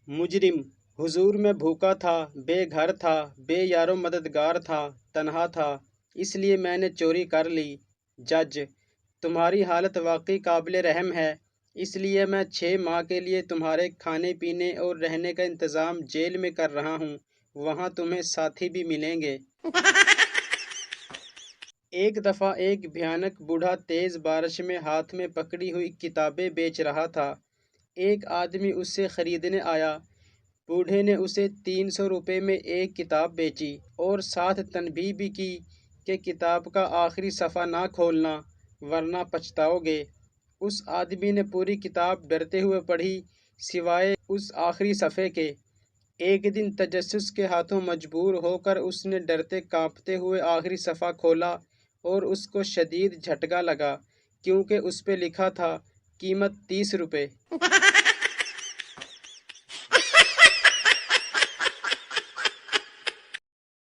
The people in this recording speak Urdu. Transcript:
مجرم: حضور میں بھوکا تھا، بے گھر تھا، بے یار و مددگار تھا، تنہا تھا، اس لیے میں نے چوری کر لی۔ جج: تمہاری حالت واقعی قابل رحم ہے، اس لیے میں 6 ماہ کے لیے تمہارے کھانے پینے اور رہنے کا انتظام جیل میں کر رہا ہوں، وہاں تمہیں ساتھی بھی ملیں گے۔ ایک دفعہ ایک بھیانک بوڑھا تیز بارش میں ہاتھ میں پکڑی ہوئی کتابیں بیچ رہا تھا۔ ایک آدمی اس سے خریدنے آیا۔ بوڑھے نے اسے 300 روپے میں ایک کتاب بیچی اور ساتھ تنبیہ بھی کی کہ کتاب کا آخری صفحہ نہ کھولنا ورنہ پچھتاؤ گے۔ اس آدمی نے پوری کتاب ڈرتے ہوئے پڑھی سوائے اس آخری صفحے کے۔ ایک دن تجسس کے ہاتھوں مجبور ہو کر اس نے ڈرتے کانپتے ہوئے آخری صفحہ کھولا اور اس کو شدید جھٹکا لگا کیونکہ اس پہ لکھا تھا قیمت 30 روپے۔